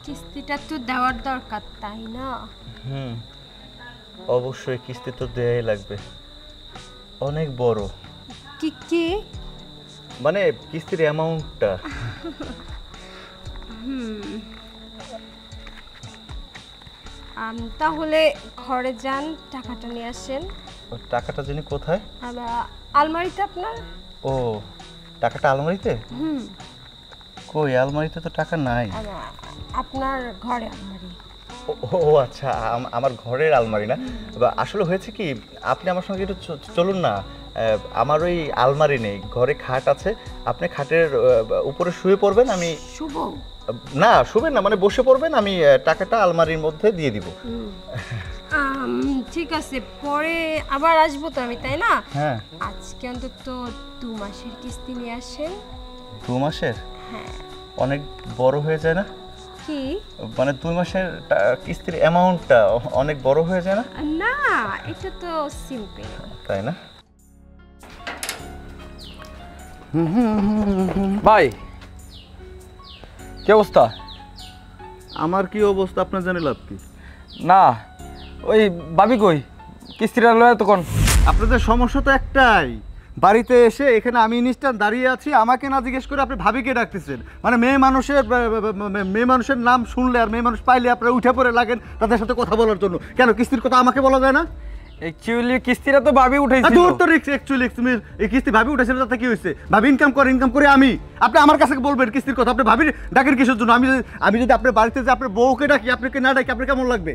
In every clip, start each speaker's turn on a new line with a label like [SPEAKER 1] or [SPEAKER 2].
[SPEAKER 1] কিস্তিটা তো দেওয়ার দরকার, তাই না?
[SPEAKER 2] অবশ্যই কিস্তি তো দেয়াই লাগবে, অনেক বড়।
[SPEAKER 1] কি কি
[SPEAKER 2] মানে কিস্তির অ্যামাউন্টটা।
[SPEAKER 1] তাহলে ঘরে যান, টাকাটা নিয়ে আসেন।
[SPEAKER 2] টাকাটা জানি কোথায়?
[SPEAKER 1] আলমারিতে আপনার।
[SPEAKER 2] ও, টাকাটা আলমারিতে? কই, আলমারিতে তো টাকা নাই।
[SPEAKER 1] আপনার ঘরে আলমারি।
[SPEAKER 2] ও আচ্ছা, আমার ঘরের আলমারি না। আসলে হয়েছে কি, আপনি আমার সঙ্গে একটু চলুন না। আমার ওই আলমারি নেই, ঘরে খাট আছে। আপনি খাটের উপরে শুয়ে পড়বেন, আমি
[SPEAKER 1] শুভ
[SPEAKER 2] না শুবেন না, মানে বসে পড়বেন, আমি টাকাটা আলমারির মধ্যে দিয়ে দিব।
[SPEAKER 1] ঠিক আছে, পরে আবার আসবো তো আমি, তাই না?
[SPEAKER 2] হ্যাঁ,
[SPEAKER 1] আজকে অন্তত 2 মাসের কিস্তি নিয়ে আসেন।
[SPEAKER 2] 2 মাসের?
[SPEAKER 1] হ্যাঁ।
[SPEAKER 2] অনেক বড় হয়ে যায় না?
[SPEAKER 1] কি
[SPEAKER 2] মানে 2 মাসের কিস্তির অ্যামাউন্টটা অনেক বড় হয়ে যায় না?
[SPEAKER 1] না, এটা তো সিম্পল,
[SPEAKER 2] তাই না?
[SPEAKER 3] ভাই কি অবস্থা?
[SPEAKER 2] আমার কি অবস্থা আপনার জানে লাভ কি?
[SPEAKER 3] না, ওই ভাবি কই, কিস্তিটা লয় তখন।
[SPEAKER 2] আপনাদের সমস্যা তো একটাই, বাড়িতে এসে এখানে আমি ইনস্ট্যান্ট দাঁড়িয়ে আছি, আমাকে না জিজ্ঞেস করে আপনি ভাবিকে ডাকতেছেন। মানে মেয়ে মানুষের নাম শুনলে আর মেয়ে মানুষ পাইলে আপনারা উঠে পড়ে লাগেন তাদের সাথে কথা বলার জন্য। কেন কিস্তির কথা আমাকে বলা যায় না?
[SPEAKER 3] অ্যাকচুয়ালি কিস্তিটা তো ভাবি উঠাইছিল।
[SPEAKER 2] দূর তো রিস্ক, অ্যাকচুয়ালি তুমি এই কিস্তি ভাবি উঠেছিল, তাতে কি হয়েছে? ভাবি ইনকাম করে আপনি আমার কাছে বলবেন কিস্তির কথা, আপনি ভাবির ডাকের কিসের জন্য? আমি যদি আপনার বাড়িতে যে আপনার বউকে ডাকি, আপনাকে না ডাকি, আপনার কেমন লাগবে?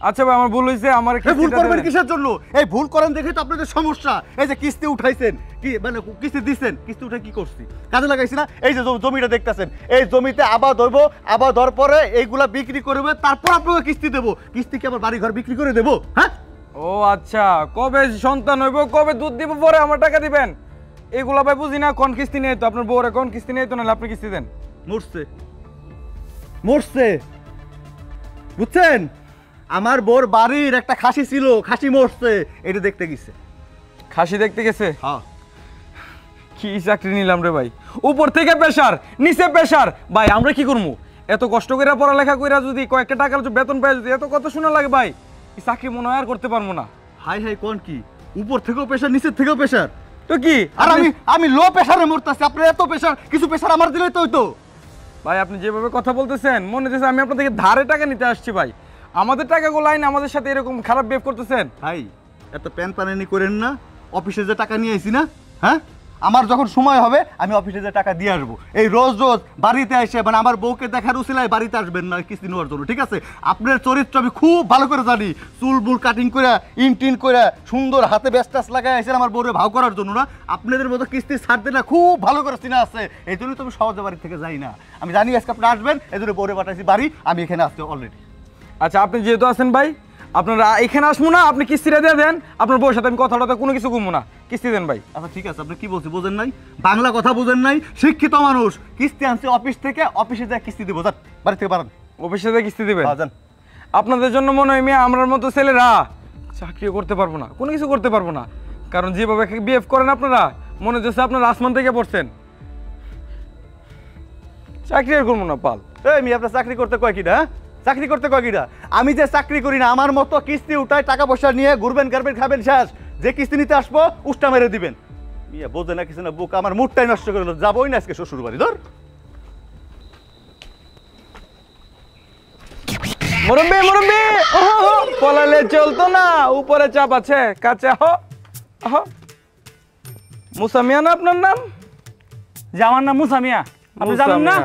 [SPEAKER 3] আচ্ছা ভাই, আমার ভুল হয়েছে। আমার
[SPEAKER 2] ভুল করবেন কিসের জন্য? এই ভুল করেন দেখে তো আপনাদের সমস্যা। এই যে কিস্তি উঠাইছেন, কি মানে কিস্তি দিচ্ছেন, কিস্তি উঠে কি করছি? কাজে লাগাইছি না? এই যে জমিটা দেখতেছেন, এই জমিতে আবার ধরবো, আবার ধর পরে এইগুলা বিক্রি করবে, তারপর আপনাকে কিস্তি দেবো। কিস্তি কি আবার বাড়ি ঘর বিক্রি করে দেবো? হ্যাঁ।
[SPEAKER 3] ও আচ্ছা, কবে সন্তান হইব, কবে দুধ দিব, পরে আমার টাকা দিবেন, এগুলা ভাই বুঝি না। কোন কিস্তি নেই তো আপনার বউরে, কোন কিস্তি নেই তো, নাহলে আপনি কিস্তি দেন।
[SPEAKER 2] মরছে বুঝছেন? আমার বোর বাড়ির একটা খাসি ছিল, খাসি মরছে, এটা দেখতে গেছে।
[SPEAKER 3] খাসি দেখতে গেছে?
[SPEAKER 2] হ্যাঁ।
[SPEAKER 3] কি চাকরি নিলাম রে ভাই, উপর থেকে প্রেসার, নিচে প্রেসার। ভাই আমরা কি করবো? এত কষ্ট করে পড়ালেখা কইরা যদি কয়েকটা টাকার বেতন পাই, যদি এত কথা শোনা লাগে ভাই, এই চাকরি মনে হয় আর করতে পারবো না।
[SPEAKER 2] হাই হাই, কোন কি উপর থেকেও প্রেসার, নিচের থেকেও প্রেসার?
[SPEAKER 3] তো কি,
[SPEAKER 2] আর আমি লো প্রেসারে মরতেছি, আপনার এত প্রেসার, কিছু প্রেসার আমার দিলেই তো হইতো।
[SPEAKER 3] ভাই আপনি যেভাবে কথা বলতেছেন মনে হচ্ছে আমি আপনার থেকে ধারে টাকা নিতে আসছি। ভাই আমাদের টাকাগুলো আইন আমাদের সাথে এরকম খারাপ বিহেভ করতেছেন।
[SPEAKER 2] ভাই এত প্যান পানানি করেন না। অফিসে যে টাকা নিয়ে আইছি না, হ্যাঁ, আমার যখন সময় হবে আমি অফিসে যে টাকা দিয়ে আসবো। এই রোজ রোজ বাড়িতে এসে মানে আমার বউকে দেখার উসিলায় বাড়িতে আসবেন না কিস্তি নেওয়ার জন্য, ঠিক আছে? আপনার চরিত্র আমি খুব ভালো করে জানি। চুল বুল কাটিং করে, ইনটিন করে, সুন্দর হাতে ব্যাস্টাস লাগাই আসেন আমার বউরে ভাও করার জন্য না। আপনাদের মতো কিস্তি ছাড়তে না খুব ভালো করে চিনা আছে, এই জন্যই তো আমি সহজে বাড়ি থেকে যাই না। আমি জানি আজকে আপনি আসবেন, এই জন্য বউরে পাঠাইছি বাড়ি, আমি এখানে আসছি অলরেডি।
[SPEAKER 3] আচ্ছা আপনি যেহেতু আছেন ভাই, আপনারা এখানে আসবো না, আপনি কিস্তিটা দিয়ে দেন। আপনার বউর সাথে আমি কথা কোনো কিছু ঘুমবো না, কিস্তি দেন ভাই।
[SPEAKER 2] আচ্ছা ঠিক আছে, আপনি কি বলছি বোঝেন নাই? বাংলা কথা বোঝেন নাই? শিক্ষিত মানুষ, কিস্তি আনছি অফিস থেকে, অফিসে যা কিস্তি দেবো, যান বাড়ি থেকে বাড়ান।
[SPEAKER 3] অফিসে যা কিস্তি দেবেন?
[SPEAKER 2] যান।
[SPEAKER 3] আপনাদের জন্য মনে হয় মেয়ে আমরার মতো ছেলেরা চাকরিও করতে পারবো না, কোনো কিছু করতে পারবো না। কারণ যেভাবে বিহেভ করেন আপনারা, মনে হচ্ছে আপনারা আসমান থেকে পড়ছেন। চাকরি আর করবো না পাল।
[SPEAKER 2] এই আপনার চাকরি করতে কয় কিনা? চাকরি করতে কয় কিনা? আমি যে চাকরি করি না, আমার মতো কিস্তি উঠায় টাকা পয়সা নিয়ে ঘুরবেন, গারবেন, খাবেন, শেষ। যে কিস্তি নিতে আসবো উষ্টা মেরে দিবেন। মিয়া বোঝে না কিছু না, বুক আমার মুডটাই নষ্ট করে যাবোই না আজকে শ্বশুর বাড়ি। ধর
[SPEAKER 3] মুরব্বি মুরব্বি, পলালে চলতো না, উপরে চাপ আছে, কাছে আহ আহ। মুসামিয়া না আপনার নাম?
[SPEAKER 4] যে আমার নাম মুসামিয়া, আপনি জানেন না?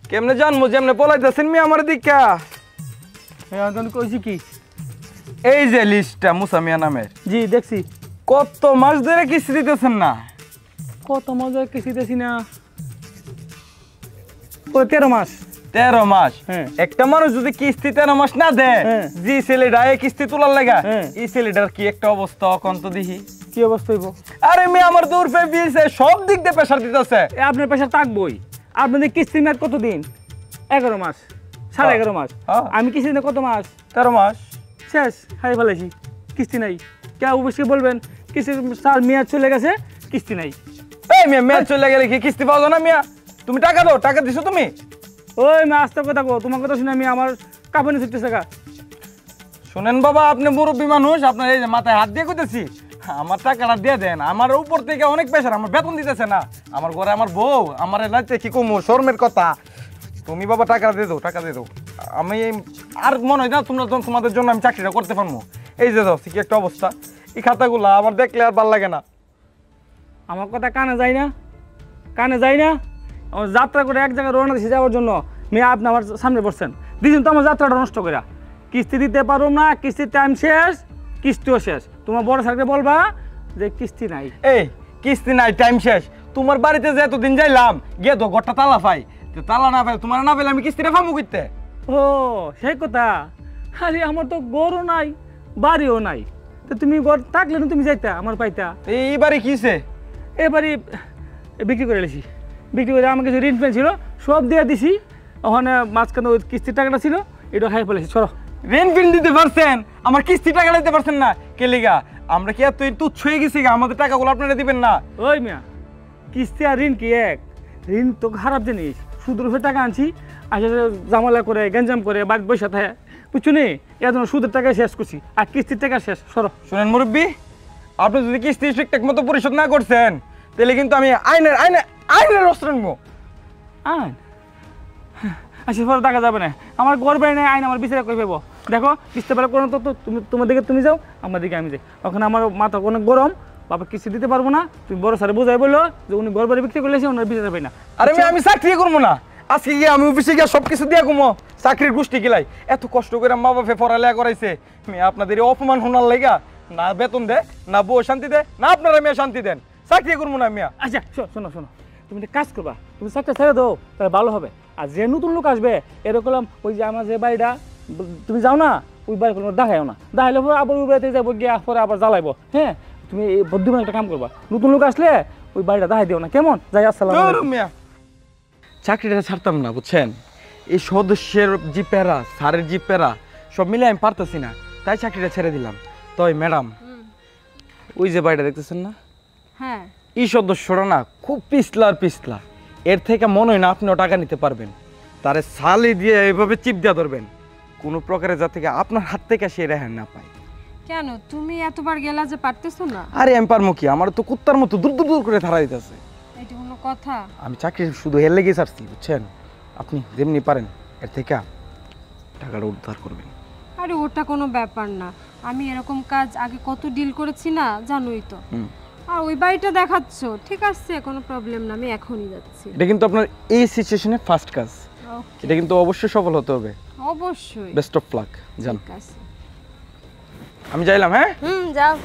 [SPEAKER 3] কেমনে জানবো যেমনে পলাইতেছেন মিয়া আমার দিকা?
[SPEAKER 4] কইছি কি,
[SPEAKER 3] এই যে লিস্টটা মুসামিয়া নামের।
[SPEAKER 4] জি দেখছি।
[SPEAKER 3] কত মাস ধরে কিস্তি দিতেছেন না?
[SPEAKER 4] কত মজা কিস্তি দিতেছি না, 13 মাস।
[SPEAKER 3] 13 মাস?
[SPEAKER 4] হ্যাঁ।
[SPEAKER 3] একটা মানুষ যদি কিস্তি 13 মাস না দেয়, জি ছেলেটা এই কিস্তি তোলার লাগা, এই ছেলেটার কি একটা অবস্থা অকন্ত দেখি।
[SPEAKER 4] কি অবস্থা হইব?
[SPEAKER 3] আরে মেয়ে আমার দূর পে বিয়েছে, সব দিক দিয়ে প্রেসার দিতেছে।
[SPEAKER 4] আপনার পেশা থাকবই। আপনাদের কিস্তি মেয়াদ কতদিন? 11 মাস, 11.5 মাস। আমি কিস্তি না কত মাস?
[SPEAKER 3] 13 মাস
[SPEAKER 4] শেষ, হাই ফেলেছি, কিস্তি নাই। কে অবশ্যই বলবেন কিস্তি সাল মেয়াদ চলে গেছে, কিস্তি নাই।
[SPEAKER 3] এই মিয়া মেয়াদ চলে গেলে কি কিস্তি পাওয়া যায় না? মিয়া তুমি টাকা দাও, টাকা দিছো তুমি?
[SPEAKER 4] ওই মা আস্তে কথা কো, তোমার কথা শুনে আমি আমার কাঁপানি ছুটতেছে গা।
[SPEAKER 3] শোনেন বাবা, আপনি মুরব্বী মানুষ, আপনার এই যে মাথায় হাত দিয়ে কইতেছি, আমার টাকাটা দিয়ে দেন। আমার উপর থেকে অনেক প্রেশার, আমার বেতন দিতেছে না, আমার ঘরে আমার বউ, আমার রাতে কি কমু, শর্মের কথা। তুমি বাবা টাকা দিয়ে দাও, টাকা দিয়ে দাও। আমি আর মনে হয় না তোমাদের জন্য আমি চাকরিটা করতে পারবো। এই যে দাও কি একটা অবস্থা, এই খাতাগুলা আমার দেখলে আর ভালো লাগে না।
[SPEAKER 4] আমার কথা কানে যায় না, কানে যায় না। আমার যাত্রা করে এক জায়গায় রওনা দিয়েছি যাওয়ার জন্য, মেয়ে আপনি আমার সামনে বসছেন, দিয়েছেন তো আমার যাত্রাটা নষ্ট করে। কিস্তি দিতে পারো না, কিস্তির টাইম শেষ, কিস্তিও শেষ। তোমার বড় স্যারকে বলবা যে কিস্তি নাই।
[SPEAKER 3] এই কিস্তি নাই, টাইম শেষ। তোমার বাড়িতে যে এতদিন যাইলাম, গিয়ে তো ঘরটা তালা পাই, তালা না পাই, তোমার না পেলে আমি কিস্তিটা পাবো করতে।
[SPEAKER 4] ও সেই কথা। আরে আমার তো গরু নাই, বাড়িও নাই, তো তুমি ঘর থাকলে না তুমি যাইতা আমার পাইতা।
[SPEAKER 3] এই বাড়ি কিসে?
[SPEAKER 4] এবারে বিক্রি করে এলেছি, বিক্রি করে আমার কিছু ঋণ ছিল সব দিয়ে দিছি। ওখানে মাঝখানে ওই কিস্তির টাকাটা ছিল, এটা খাই ফেলেছি। চলো,
[SPEAKER 3] ঋণ ফিন দিতে পারছেন, আমার কিস্তি টাকা দিতে পারছেন না কে লিগা? আমরা কি এত তুচ্ছ হয়ে গেছি গা? আমাদের টাকাগুলো আপনারা দিবেন না?
[SPEAKER 4] ওই মিয়া, কিস্তি আর ঋণ কি এক? ঋণ তো খারাপ জিনিস। সুদের উপরে টাকা আনছি, আসলে জামালা করে গেঞ্জাম করে বাড়িতে বসে থাকে, বুঝছো নি? এর জন্য সুদের টাকা শেষ করছি আর কিস্তির টাকা শেষ। সরো।
[SPEAKER 3] শুনেন মুরব্বী, আপনি যদি কিস্তি ঠিকঠাক মতো পরিশোধ না করছেন, তাহলে কিন্তু আমি আইনের অস্ত্র নেবো।
[SPEAKER 4] আইন? আচ্ছা পরে দেখা যাবে না, আমার ঘর বাড়ি নেই, আইন আমার বিচারে করে পাবো। দেখো কিস্তি বেলা কোনো তো তুমি, তোমার দিকে তুমি যাও, আমার দিকে আমি যাই। ওখানে আমার মাথা অনেক গরম, বাবা কিস্তি দিতে পারবো না। তুমি বড় স্যারে বোঝাই বললো যে উনি ঘর বাড়ি বিক্রি করলেছে, ওনার বিচারে পাই না।
[SPEAKER 3] আরে আমি চাকরি করবো না, আজকে গিয়ে আমি অফিসে গিয়ে সব কিছু দিয়ে ঘুমো। চাকরির গোষ্ঠী গিলাই এত কষ্ট করে মা বাপে পড়ালেখা করাইছে, আপনাদের এই অপমান শোনার লাইগা না বেতন দেয়, না বউ শান্তি দেয়, না আপনারা মেয়ে শান্তি দেন। চাকরি করবো না মিয়া।
[SPEAKER 4] আচ্ছা শোনো শোনো, তুমি একটা কাজ করবা, তুমি চাকরি ছেড়ে দাও, তাহলে ভালো হবে। আর যে নতুন লোক আসবে এরকম ওই যে আমার যে বাড়িটা তুমি যাও না, ওই বাড়ি কোনো দেখাও না, দেখাইলে পরে আবার ওই বাড়িতে যাবো, গিয়ে পরে আবার জ্বালাইবো। হ্যাঁ, তুমি এই বুদ্ধিমান একটা কাম করবা, নতুন লোক আসলে ওই বাড়িটা দেখাই দিও না, কেমন? যাই, আসসালাম।
[SPEAKER 3] মিয়া চাকরিটা ছাড়তাম না, বুঝছেন? এই সদস্যের জি প্যারা, স্যারের জি প্যারা সব মিলে আমি পারতেছি না, তাই চাকরিটা ছেড়ে দিলাম। তবে ম্যাডাম, ওই যে বাড়িটা দেখতেছেন না,
[SPEAKER 1] হ্যাঁ,
[SPEAKER 3] এই সদস্যরা না খুব পিছলা আর পিছলা। এর থেকে মনে হয় না আপনিও টাকা নিতে পারবেন। তারে সালি দিয়ে এইভাবে চিপ দিয়ে ধরবেন, কোনো প্রকারে যা থেকে আপনার হাত থেকে সে রেহাই না পায়।
[SPEAKER 1] কেন তুমি এতবার গেলা যে পারতেছো না?
[SPEAKER 3] আরে আমি পারবো কি? আমার তো কুত্তার মতো দূর দূর দূর করে ধারা দিতেছে।
[SPEAKER 1] এটা কোনো কথা?
[SPEAKER 3] আমি চাকরি শুধু হেলে গিয়ে ছাড়ছি, বুঝছেন? আপনি যেমনি পারেন এর থেকে টাকাটা উদ্ধার করবেন।
[SPEAKER 1] আরে ওটা কোনো ব্যাপার না, আমি এরকম কাজ আগে কত ডিল করেছি না, জানোই তো। আর ওই বাড়িটা দেখাচ্ছ, ঠিক আছে, কোনো প্রবলেম না, আমি এখনই যাচ্ছি।
[SPEAKER 3] এটা কিন্তু আপনার এই সিচুয়েশনে ফার্স্ট কাজ, এটা কিন্তু অবশ্যই সফল হতে হবে।
[SPEAKER 1] অবশ্যই।
[SPEAKER 3] Best of luck. যান,
[SPEAKER 1] ঠিক আছে,
[SPEAKER 3] আমি যাইলাম। হ্যাঁ,
[SPEAKER 1] যাও।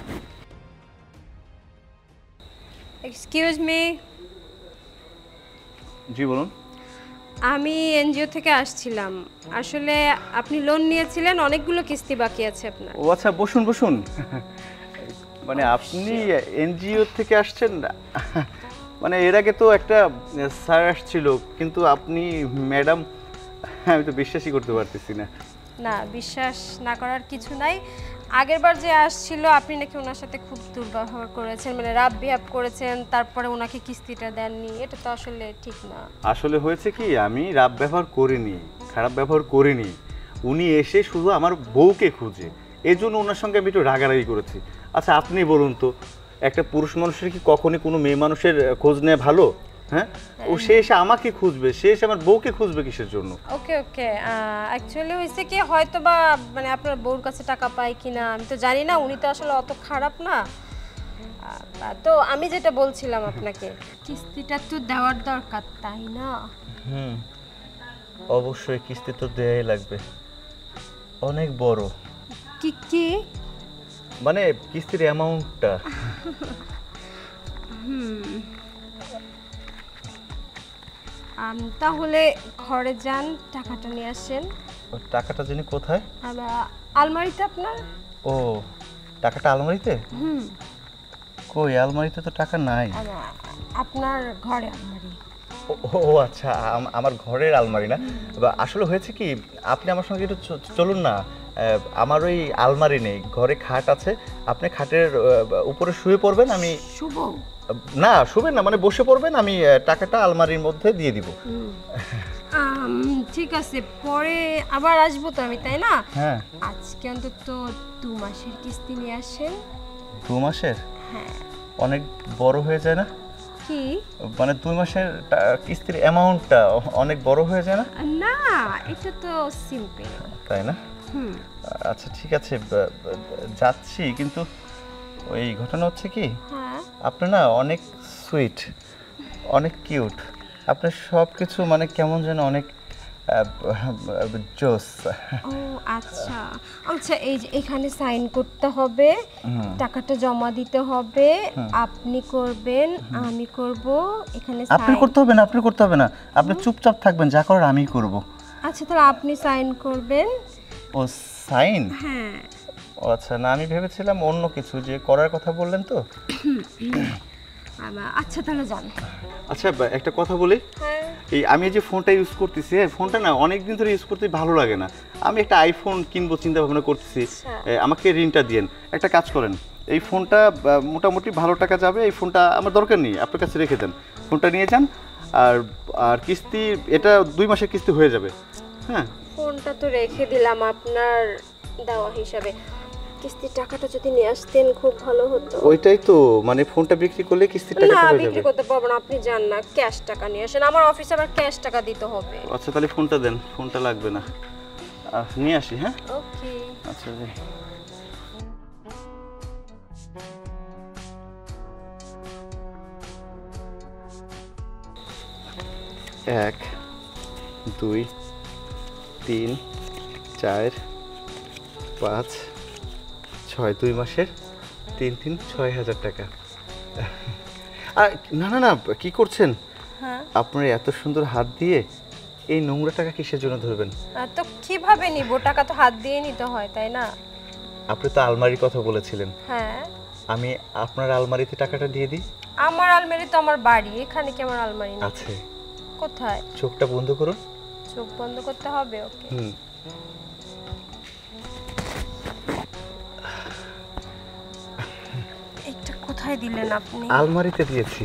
[SPEAKER 1] Excuse me.
[SPEAKER 2] জি বলুন।
[SPEAKER 1] আমি এনজিও থেকে আসছিলাম। আসলে আপনি লোন নিয়েছিলেন, অনেকগুলো কিস্তি বাকি আছে আপনার।
[SPEAKER 2] ও আচ্ছা, বসুন বসুন। মানে আপনি এনজিও থেকে আসছেন? মানে এর আগে তো একটা স্যার আসছিল, কিন্তু আপনি ম্যাডাম, আমি তো বিশ্বাসই করতে পারতেছি না।
[SPEAKER 1] না, বিশ্বাস না করার কিছু নাই। আগেরবার যে আসছিল আপনি নাকি ওনার সাথে খুব দুর্ব্যবহার করেছেন, মানে রাব বিহেভ করেছেন, তারপরে ওনাকে কিস্তিটা দেননি। এটা তো আসলে ঠিক না।
[SPEAKER 2] আসলে হয়েছে কি, আমি রাব ব্যবহার করিনি, খারাপ ব্যবহার করিনি। উনি এসে শুধু আমার বউকে খুঁজে, এই জন্য ওনার সঙ্গে আমি একটু রাগারাগি করেছি। আচ্ছা আপনি বলুন তো, একটা পুরুষ মানুষের কি কখনই কোনো মেয়ে মানুষের খোঁজ নেওয়া ভালো? হ্যাঁ, ও সে এসে আমাকে খুঁজবে, সে এসে আমার বউকে খুঁজবে কিসের জন্য?
[SPEAKER 1] ওকে ওকে, অ্যাকচুয়ালি হয়েছে কি, হয়তো বা মানে আপনার বউর কাছে টাকা পায় কিনা আমি তো জানি না, উনি তো আসলে অত খারাপ না। তো আমি যেটা বলছিলাম আপনাকে, কিস্তিটা তো দেওয়ার দরকার, তাই না?
[SPEAKER 2] অবশ্যই কিস্তি তো দেয়াই লাগবে, অনেক বড়।
[SPEAKER 1] কি কি
[SPEAKER 2] মানে কিস্তির অ্যামাউন্টটা?
[SPEAKER 1] তাহলে ঘরে যান, টাকাটা নিয়ে আসেন।
[SPEAKER 2] টাকাটা জানি কোথায়?
[SPEAKER 1] আলমারিতে আপনার।
[SPEAKER 2] ও, টাকাটা আলমারিতে? কই, আলমারিতে তো টাকা নাই।
[SPEAKER 1] আপনার ঘরে আলমারি।
[SPEAKER 2] ও আচ্ছা, আমার ঘরের আলমারি না। আসলে হয়েছে কি, আপনি আমার সঙ্গে একটু চলুন না। আমার ওই আলমারি নেই, ঘরে খাট আছে, আপনি খাটের উপরে শুয়ে পড়বেন, আমি
[SPEAKER 1] শুভ
[SPEAKER 2] না শুবেন না, মানে বসে পড়বেন, আমি টাকাটা আলমারির মধ্যে দিয়ে দিব।
[SPEAKER 1] ঠিক আছে, পরে আবার আসবো তো আমি, তাই না?
[SPEAKER 2] হ্যাঁ।
[SPEAKER 1] আজকে অন্তত 2 মাসের কিস্তি নিয়ে আসেন।
[SPEAKER 2] 2 মাসের?
[SPEAKER 1] হ্যাঁ।
[SPEAKER 2] অনেক বড় হয়ে যায় না?
[SPEAKER 1] কি
[SPEAKER 2] মানে 2 মাসের কিস্তির অ্যামাউন্টটা অনেক বড় হয়ে যায় না?
[SPEAKER 1] না, এটা তো সিম্পল।
[SPEAKER 2] তাই না?
[SPEAKER 1] হুম।
[SPEAKER 2] আচ্ছা ঠিক আছে, যাচ্ছি, কিন্তু ওই ঘটনা হচ্ছে কি,
[SPEAKER 1] হ্যাঁ।
[SPEAKER 2] আপনি না অনেক সুইট, অনেক কিউট, আপনার সব কিছু মানে কেমন যেন অনেক জোস।
[SPEAKER 1] ও আচ্ছা আচ্ছা, এই যে এখানে সাইন করতে হবে, টাকাটা জমা দিতে হবে, আপনি করবেন, আমি করব, এখানে
[SPEAKER 2] আপনি করতে হবে না, আপনি করতে হবে না, আপনি চুপচাপ থাকবেন, যা করার আমিই করব।
[SPEAKER 1] আচ্ছা তাহলে আপনি সাইন করবেন।
[SPEAKER 2] ও সাইন?
[SPEAKER 1] হ্যাঁ।
[SPEAKER 2] ও আচ্ছা, না আমি ভেবেছিলাম অন্য কিছু, যে করার কথা বললেন তো।
[SPEAKER 1] আচ্ছা তাহলে যান।
[SPEAKER 2] আচ্ছা একটা কথা বলি,
[SPEAKER 1] হ্যাঁ।
[SPEAKER 2] এই আমি যে ফোনটা ইউজ করতেছি, ফোনটা না অনেক দিন ধরে ইউজ করতে ভালো লাগে না, আমি একটা আইফোন কিনবো চিন্তা ভাবনা করতেছি, আমাকে ঋণটা দিয়েন। একটা কাজ করেন, এই ফোনটা মোটামুটি ভালো টাকা যাবে, এই ফোনটা আমার দরকার নেই, আপনার কাছে রেখে দেন, ফোনটা নিয়ে যান, আর আর কিস্তি এটা 2 মাসের কিস্তি হয়ে যাবে। হ্যাঁ,
[SPEAKER 1] ফোনটা তো রেখে দিলাম আপনার দেওয়া হিসাবে, কিস্তির টাকাটা যদি নিয়ে আসতেন খুব ভালো হতো।
[SPEAKER 2] ওইটাই তো, মানে ফোনটা বিক্রি করলে কিস্তির টাকাটা
[SPEAKER 1] না
[SPEAKER 2] হয়ে
[SPEAKER 1] বিক্রি
[SPEAKER 2] যাবে।
[SPEAKER 1] করতে পারবো না, আপনি যান না, ক্যাশ টাকা নিয়ে আসেন, আমার অফিসে আবার ক্যাশ টাকা দিতে হবে।
[SPEAKER 2] আচ্ছা তাহলে ফোনটা দেন, ফোনটা লাগবে না, নিয়ে আসি। হ্যাঁ
[SPEAKER 1] ওকে।
[SPEAKER 2] আচ্ছা জি। 1 2 3 4 5 6, 2 মাসের 3 3 6,000 টাকা। না না না, কি করছেন?
[SPEAKER 1] হ্যাঁ।
[SPEAKER 2] আপনার এত সুন্দর হাত দিয়ে এই নোংরা টাকা কিসের জন্য ধরবেন?
[SPEAKER 1] তো কিভাবে নিব, টাকা তো হাত দিয়ে নিতে হয়, তাই না?
[SPEAKER 2] আপনি তো আলমারির কথা বলেছিলেন,
[SPEAKER 1] হ্যাঁ।
[SPEAKER 2] আমি আপনার আলমারিতে টাকাটা দিয়ে দিই।
[SPEAKER 1] আমার আলমারি তো আমার বাড়ি, এখানে কি আমার আলমারি না?
[SPEAKER 2] আছে।
[SPEAKER 1] কোথায়?
[SPEAKER 2] চোখটা বন্ধ করুন।
[SPEAKER 1] চোখ বন্ধ করতে হবে? ওকে। এটা কোথায় দিলেন আপনি?
[SPEAKER 2] আলমারিতে দিয়েছি।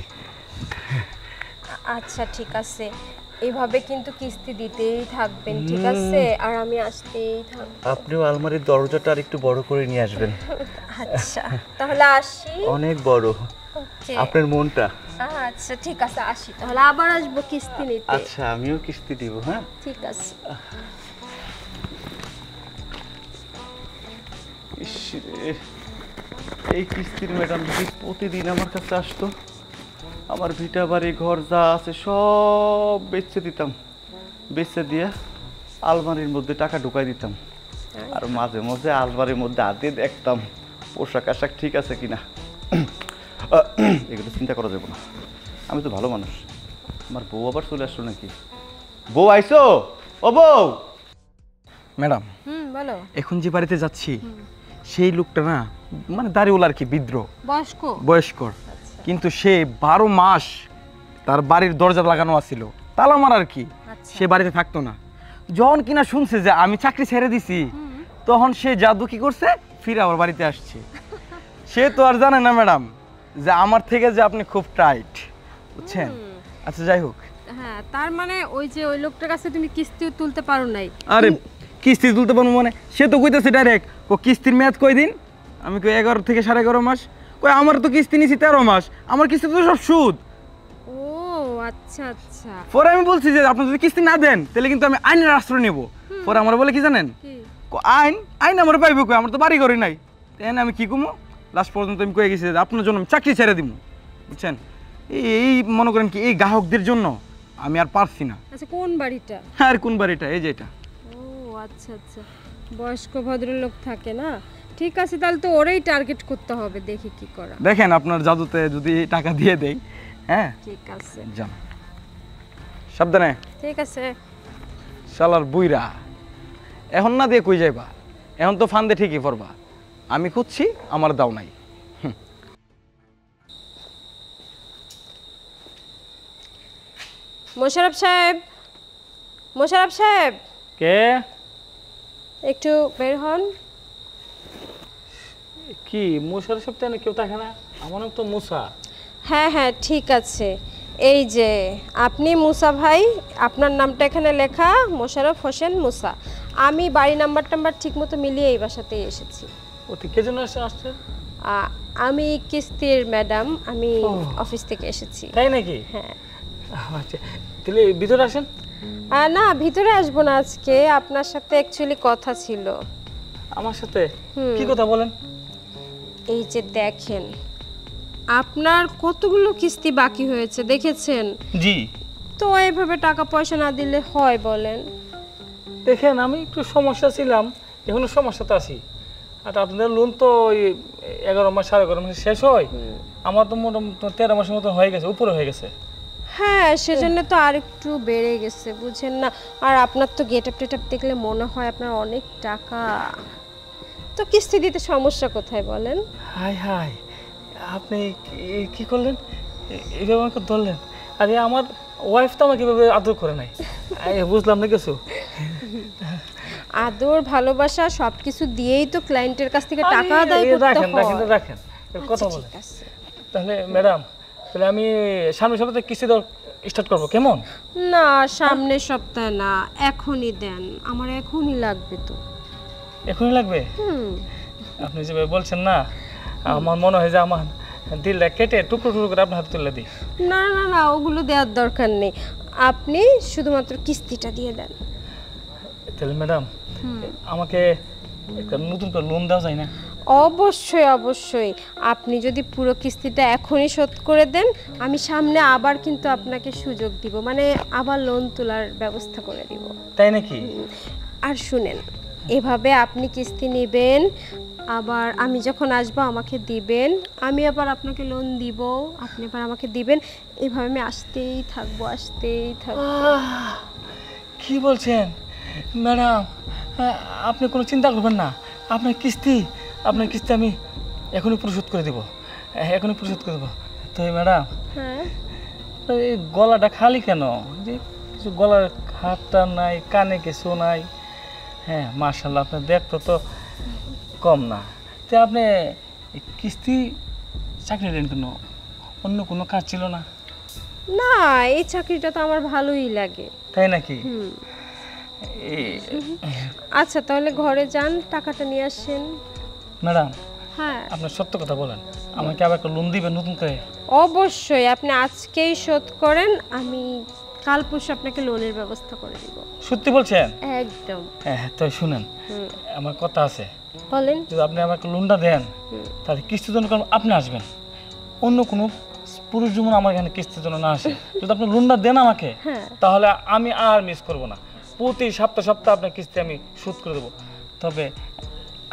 [SPEAKER 1] আচ্ছা ঠিক আছে, এইভাবে কিন্তু কিস্তি দিতেই থাকবেন, ঠিক আছে? আর আমি আসতেই থাকবো।
[SPEAKER 2] আপনিও আলমারির দরজাটা আর একটু বড় করে নিয়ে আসবেন।
[SPEAKER 1] আচ্ছা তাহলে আসি।
[SPEAKER 2] অনেক বড়
[SPEAKER 1] ওকে।
[SPEAKER 2] আপনার মনটা।
[SPEAKER 1] আচ্ছা ঠিক আছে, আসি তাহলে, আবার আসবো কিস্তি নিতে।
[SPEAKER 2] আচ্ছা আমিও কিস্তি দিব। হ্যাঁ
[SPEAKER 1] ঠিক আছে।
[SPEAKER 2] ইস রে, এই কিস্তির ম্যাডাম যদি প্রতিদিন আমার কাছে আসতো, আমার ভিটা বাড়ি ঘর যা আছে সব বেচে দিতাম, বেচে দিয়ে আলমারির মধ্যে টাকা ঢুকাই দিতাম, আর মাঝে মাঝে আলমারির মধ্যে হাত দিয়ে দেখতাম পোশাক আশাক ঠিক আছে কিনা। এগুলো চিন্তা করা যাবে না, আমি তো ভালো মানুষ। আমার বউ আবার চলে আসলো নাকি? বউ আইসো? ও বউ।
[SPEAKER 3] ম্যাডাম
[SPEAKER 1] বলো।
[SPEAKER 3] এখন যে বাড়িতে যাচ্ছি সেই লোকটা না মানে দাড়িওয়ালা আর কি, বিদ্রোহ বয়স্কর, কিন্তু সে 12 মাস তার বাড়ির দরজা লাগানো আছিল, তালা মার আর কি, সে বাড়িতে থাকতো না। যখন কিনা শুনছে যে আমি চাকরি ছেড়ে দিছি, তখন সে জাদু কি করছে, ফিরে আবার বাড়িতে আসছে। সে তো আর জানে না ম্যাডাম যে আমার থেকে যে আপনি খুব টাইট, বুঝছেন? আচ্ছা যাই হোক।
[SPEAKER 1] হ্যাঁ, তার মানে ওই যে ওই লোকটার কাছে তুমি কিস্তিও তুলতে পারো নাই?
[SPEAKER 3] আরে কিস্তি তুলতে পারবো মানে, সে তো কইতেছে ডাইরেক্ট, ও কিস্তির মেয়াদ কয় দিন? আমি কই 11 থেকে 11.5 মাস। কই আমার তো কিস্তি নিছি 13 মাস, আমার কিস্তি তো সব সুদ।
[SPEAKER 1] ও আচ্ছা আচ্ছা।
[SPEAKER 3] পরে আমি বলছি যে আপনি যদি কিস্তি না দেন তাহলে কিন্তু আমি আইনের আশ্রয় নেব। পরে আমার বলে কি জানেন, আইন আমার পাইব কই, আমার তো বাড়ি ঘরে নাই। তাই আমি কি কমু, লাস্ট পর্যন্ত আমি কয়ে গেছি যে আপনার জন্য আমি চাকরি ছেড়ে দিব, বুঝছেন? এই মনে করেন কি এই গ্রাহকদের জন্য আমি আর পারছি না।
[SPEAKER 1] আচ্ছা কোন বাড়িটা?
[SPEAKER 3] আর কোন বাড়িটা? এই যে এটা।
[SPEAKER 1] ও আচ্ছা আচ্ছা, বয়স্ক ভদ্রলোক থাকে না, ঠিক আছে, তাহলে তো ওরাই টার্গেট করতে হবে, দেখি কি করা।
[SPEAKER 3] দেখেন আপনার জাদুতে যদি টাকা দিয়ে দেই। হ্যাঁ
[SPEAKER 1] ঠিক আছে,
[SPEAKER 3] যান সাবধানে।
[SPEAKER 1] ঠিক আছে।
[SPEAKER 3] শালার বুইরা, এখন না দিয়ে কই যাইবা? এখন তো ফান্দে ঠিকই পড়বা। আমি খুঁজছি, আমার দাও নাই।
[SPEAKER 1] মোশাররফ সাহেব, মোশাররফ সাহেব,
[SPEAKER 4] কে?
[SPEAKER 1] একটু বের হন।
[SPEAKER 4] কি মোশাররফ সাহেব? কেউ থাকে না? আমার নাম তো মুসা।
[SPEAKER 1] হ্যাঁ হ্যাঁ ঠিক আছে, এই যে আপনি মুসা ভাই, আপনার নামটা এখানে লেখা মোশাররফ হোসেন মুসা। আমি বাড়ি নাম্বার ঠিকমতো মিলিয়ে এই বাসাতেই এসেছি।
[SPEAKER 4] ও ঠিক কে জন্য আসছে?
[SPEAKER 1] আমি কিস্তির ম্যাডাম, আমি অফিস থেকে এসেছি।
[SPEAKER 4] তাই নাকি?
[SPEAKER 1] হ্যাঁ।
[SPEAKER 4] আচ্ছা, তাহলে ভিতরে আসেন।
[SPEAKER 1] না, ভিতরে আসবো না আজকে, আপনার সাথে অ্যাকচুয়ালি কথা ছিল।
[SPEAKER 4] আমার সাথে কি কথা বলেন?
[SPEAKER 1] এই যে দেখেন, আপনার কতগুলো কিস্তি বাকি হয়েছে দেখেছেন?
[SPEAKER 4] জি।
[SPEAKER 1] তো এইভাবে টাকা পয়সা না দিলে হয় বলেন?
[SPEAKER 4] দেখেন, আমি একটু সমস্যা ছিলাম, এখনো সমস্যাতে আছি। আর আপনাদের লোন তো ওই 11 মাস 11.5 মাসে শেষ হয়। আমার তো মোটামুটি 13 মাসের মতো হয়ে গেছে, উপরে হয়ে গেছে।
[SPEAKER 1] হ্যাঁ, সেজন্য তো আরেকটু বেড়ে গেছে, বুঝেন না? আর আপনার তো গেটআপ টেটআপ দেখলে মনে হয় আপনার অনেক টাকা। তো কিস্তি দিতে সমস্যা কোথায় বলেন?
[SPEAKER 4] হাই হাই, আপনি কি করলেন? এইভাবে আমাকে ধরলেন? আরে আমার ওয়াইফ তো আমাকে এভাবে আদর করে নাই। বুঝলাম না কিছু।
[SPEAKER 1] আদর ভালোবাসা সবকিছু দিয়েই তো ক্লায়েন্টের কাছ থেকে টাকা আদায় করতে
[SPEAKER 4] রাখেন
[SPEAKER 1] হয়।
[SPEAKER 4] রাখেন রাখেন, কথা বলেন।
[SPEAKER 1] ঠিক আছে।
[SPEAKER 4] তাহলে ম্যাডাম, তাহলে আমি সামনের সপ্তাহে কিস্তি দেওয়া স্টার্ট করবো, কেমন?
[SPEAKER 1] না, সামনের সপ্তাহে না, এখনই দেন, আমার এখনই লাগবে তো।
[SPEAKER 4] এখনই লাগবে? আপনি যেভাবে বলছেন না, আমার মনে হয় যে আমার দিলটা কেটে টুকরো টুকরো করে আপনার হাতে তুলে দিই।
[SPEAKER 1] না না না, ওগুলো দেওয়ার দরকার নেই, আপনি শুধুমাত্র কিস্তিটা দিয়ে দেন।
[SPEAKER 4] তাহলে ম্যাডাম, আমাকে একটা নতুন করে লোন দেওয়া যায় না?
[SPEAKER 1] অবশ্যই অবশ্যই, আপনি যদি পুরো কিস্তিটা এখনই শোধ করে দেন, আমি সামনে আবার কিন্তু আপনাকে সুযোগ দিব, মানে আবার লোন তোলার ব্যবস্থা করে দিব।
[SPEAKER 4] তাই নাকি?
[SPEAKER 1] আর শুনেন, এভাবে আপনি কিস্তি নেবেন, আবার আমি যখন আসবো আমাকে দিবেন, আমি আবার আপনাকে লোন দিব, আপনি আবার আমাকে দিবেন, এভাবে আমি আসতেই থাকবো।
[SPEAKER 4] কি বলছেন ম্যাডাম? আপনি কোনো চিন্তা করবেন না, আপনার কিস্তি আমি এখনই পরিশোধ করে দেবো, এখনই পরিশোধ করে দেবো। তো ম্যাডাম,
[SPEAKER 1] হ্যাঁ,
[SPEAKER 4] এই গলাটা খালি কেন? যে কিছু গলার হাতটা নাই, কানে কিছু নাই। হ্যাঁ, মার্শাল্লাহ, আপনার দেখতে তো কম না। তো আপনি কিস্তি চাকরি নেন কেন? অন্য কোনো কাজ ছিল না?
[SPEAKER 1] না, এই চাকরিটা তো আমার ভালোই লাগে।
[SPEAKER 4] তাই নাকি?
[SPEAKER 1] আচ্ছা, তাহলে ঘরে যান, টাকাটা নিয়ে আসেন।
[SPEAKER 4] ম্যাডাম,
[SPEAKER 1] হ্যাঁ,
[SPEAKER 4] আপনার সত্য কথা বলেন, আমাকে আবার একটা লোন দিবেন নতুন করে?
[SPEAKER 1] অবশ্যই, আপনি আজকেই শোধ করেন, আমি কাল পরশু আপনাকে লোনের ব্যবস্থা করে দিব।
[SPEAKER 4] সত্যি বলছেন?
[SPEAKER 1] একদম।
[SPEAKER 4] হ্যাঁ, তো শুনেন, আমার কথা আছে।
[SPEAKER 1] বলেন।
[SPEAKER 4] যদি আপনি আমাকে লোনটা দেন, তাহলে কিস্তির জন্য কারণ আপনি আসবেন, অন্য কোনো পুরুষ যেমন আমার এখানে কিস্তির জন্য না আসে। যদি আপনি লোনটা দেন আমাকে, তাহলে আমি আর মিস করব না, প্রতি সপ্তাহ আপনার কিস্তি আমি শোধ করে দেবো। তবে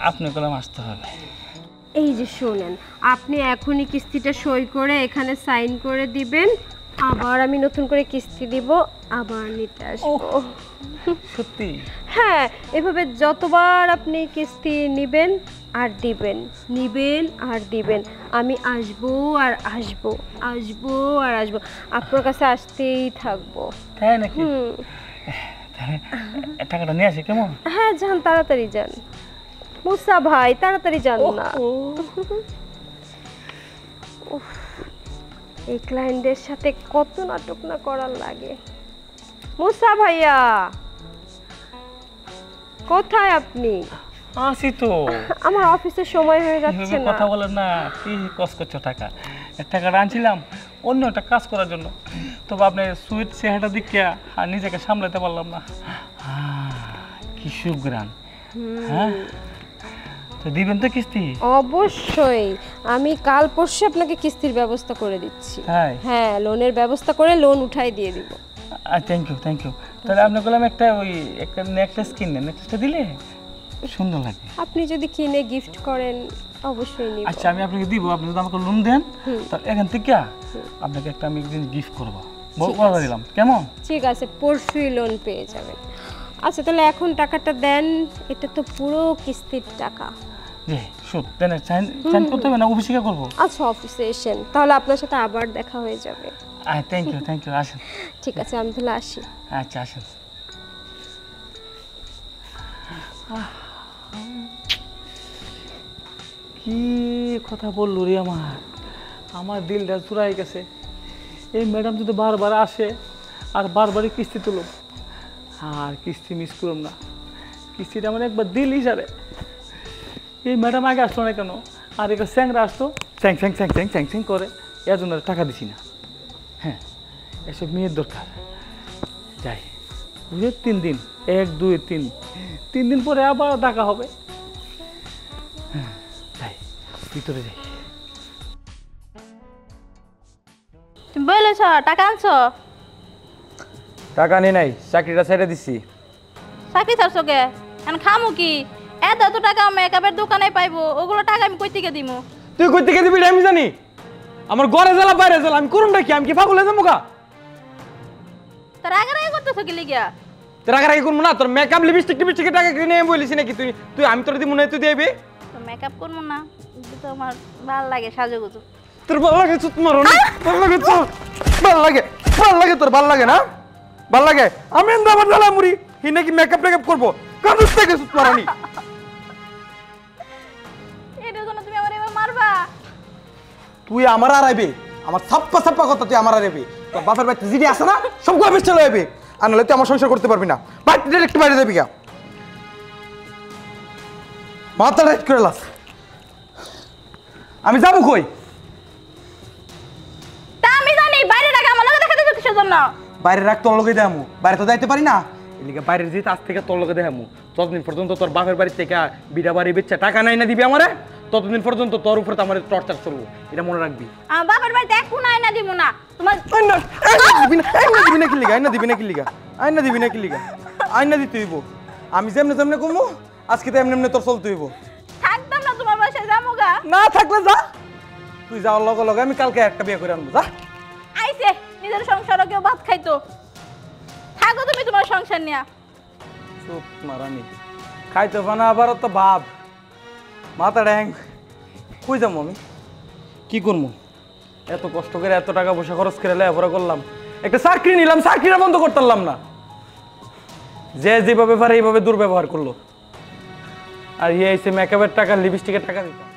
[SPEAKER 4] আপনি কলম আসতে হবে।
[SPEAKER 1] এই যে শুনেন, আপনি এখনই কিস্তিটা সই করে এখানে সাইন করে দিবেন, আবার আমি নতুন করে কিস্তি দিব, আবার নিতে আসবো।
[SPEAKER 4] সত্যি?
[SPEAKER 1] হ্যাঁ, এভাবে যতবার আপনি কিস্তি নেবেন আর দিবেন, আমি আসবো আর আসবো, আপনার কাছে আসতেই থাকবো।
[SPEAKER 4] তাই নাকি? টাকাটা নিয়ে আসি, কেমন?
[SPEAKER 1] হ্যাঁ, যান, তাড়াতাড়ি যান মুসা ভাই, তাড়াতাড়ি যান না। এই ক্লায়েন্টদের সাথে কত নাটক না করার লাগে। মুসা ভাইয়া, কোথায় আপনি?
[SPEAKER 4] আসি তো।
[SPEAKER 1] আমার অফিসের সময় হয়ে যাচ্ছে না।
[SPEAKER 4] কথা বলেন না, কি কষ্ট করছো? টাকাটা আনছিলাম অন্য একটা কাজ করার জন্য, তবে আপনি সুইট চেহারাটা দেখিয়া আর নিজেকে সামলাতে পারলাম না। কি সুগ্রান। হ্যাঁ, তো দিবেন তো কিস্তি?
[SPEAKER 1] অবশ্যই, আমি কাল পরশু আপনাকে কিস্তির ব্যবস্থা করে দিচ্ছি। হ্যাঁ, লোনের ব্যবস্থা করে লোন উঠাই দিয়ে দিব।
[SPEAKER 4] Thank you. তাহলে আপনি বললাম একটা নেকলেস কিনলেন, নেকলেসটা দিলে সুন্দর লাগে।
[SPEAKER 1] আপনি যদি কিনে গিফট করেন অবশ্যই নিব।
[SPEAKER 4] আচ্ছা, আমি আপনাকে দিব, আপনি যদি আমাকে লোন দেন, তাহলে এখান থেকে আপনাকে একটা আমি একদিন গিফট করবো, বলে দিলাম, কেমন?
[SPEAKER 1] ঠিক আছে, পরশুই লোন পেয়ে যাবেন। আচ্ছা, তাহলে এখন টাকাটা দেন, এটা তো পুরো কিস্তির টাকা।
[SPEAKER 4] জি, সুদ দেন, সাইন করতে হবে না? অফিসে কি করবো?
[SPEAKER 1] আচ্ছা, অফিসে এসেন, তাহলে আপনার সাথে আবার দেখা হয়ে যাবে।
[SPEAKER 4] থ্যাংক ইউ, আসেন।
[SPEAKER 1] ঠিক আছে, আমি তাহলে আসি।
[SPEAKER 4] আচ্ছা, আসেন। কি কথা বললো রে আমার দিলটা চুরাই গেছে। এই ম্যাডাম যদি বারবার আসে আর বারবারই কিস্তি তুলো, আর কিস্তি মিস করুম না। কিস্তিটা আমার একবার দিলই সারে। এই ম্যাডাম আগে আসতো না কেন? আর একটা স্যাংরা আসতো, স্যাং স্যাং স্যাং স্যাং স্যাং স্যাং করে, এর জন্য টাকা দিছি না। হ্যাঁ, এসব মেয়ের দরকার। যাই বুঝে 3 দিন, 1 2 3 দিন পরে আবার টাকা হবে। হ্যাঁ, যাই ভিতরে যাই।
[SPEAKER 5] তুমি বলেছ টাকা আনছো?
[SPEAKER 3] টাকা নেই নাই, চাকরিটা ছেড়ে দিছি।
[SPEAKER 5] চাকরি ছাড়ছো কে? এখন খামু কি? এত টাকা মেকআপের দোকানে পাইবো, ওগুলো টাকা আমি কই থেকে দিমু?
[SPEAKER 3] তুই কই থেকে দিবি আমি জানি? আমার ঘরে জ্বালা বাইরে জ্বালা, আমি করুন কি? আমি কি পাগল হয়ে যাবো গা?
[SPEAKER 5] তার আগে করতেছো কি লিগিয়া?
[SPEAKER 3] তোর আগে করবো না? তোর মেকআপ লিপস্টিক টিপস্টিকের টাকা কিনে আমি বলিস নাকি? তুই আমি তোর দিবি না, তুই দিবি?
[SPEAKER 5] তো মেকআপ করবো না, কিন্তু তো আমার ভালো লাগে সাজুগুজু।
[SPEAKER 3] তোর ভালো লাগে? চুত মারো না, ভালো লাগে তো, ভালো লাগে তোর, ভালো লাগে না? ভালো লাগে? আমি আমার জ্বালা মুড়ি হি নাকি মেকআপ টেকআপ করবো? কানুস থেকে চুত মারানি।
[SPEAKER 5] এটার জন্য তুমি আমার এবার মারবা?
[SPEAKER 3] তুই আমার আড়াইবে, আমার ছাপ্পা ছাপ্পা কথা তুই আমার আড়াইবে। তোর বাপের বাড়িতে জিডি আছে না, সব গবেষ চলে যাবে। আর নাহলে তুই আমার সংসার করতে পারবি না। বাড়িতে ডাইরেক্ট বাইরে যাবি গা, মাথা রাইট করে লাস। আমি যাবো কই?
[SPEAKER 5] তা আমি জানি বাইরে টাকা আমার লগে দেখা দিছো কিসের জন্য?
[SPEAKER 3] বাইরে রাখ, তোর লগে দেখামু, বাইরে তো যাইতে পারি না। এদিকে বাইরে যেতে আজ থেকে তোর লগে দেখামু। ততদিন পর্যন্ত তোর বাপের বাড়ি থেকে বিড়া বাড়ি বেচা টাকা নাই না দিবি আমারে, ততদিন পর্যন্ত তোর উপরে তো আমার টর্চার চলবো, এটা মনে রাখবি।
[SPEAKER 5] আমার বাপের বাড়িতে এক কোন আয়না দিমু না তোমার।
[SPEAKER 3] আইনা দিবি না দিতে হইব। আমি যেমনে যেমনে কমু, আজকে তো এমনি এমনি তোর চলতে হইব।
[SPEAKER 5] থাকতাম না তোমার বাসায়, যামুগা।
[SPEAKER 3] না থাকলে যা, তুই যাওয়ার লগে লগে আমি কালকে একটা বিয়ে করে আনবো। যা।
[SPEAKER 5] আইছে নিজের সংসারও কেউ ভাত খাইতো, থাকো তুমি তোমার সংসার নিয়া।
[SPEAKER 3] চুপ মারানি, খাইতে পানা আবার তো ভাব, মাথা ড্যাং। কই যাবো আমি, কি করবো? এত কষ্ট করে এত টাকা পয়সা খরচ করে লেখাপড়া করলাম, একটা চাকরি নিলাম, চাকরিটা বন্ধ করতে পারলাম না। যে যেভাবে পারে এইভাবে দুর্ব্যবহার করলো। আর ইয়ে এসে মেকআপের টাকা লিপস্টিকের টাকা দিতাম।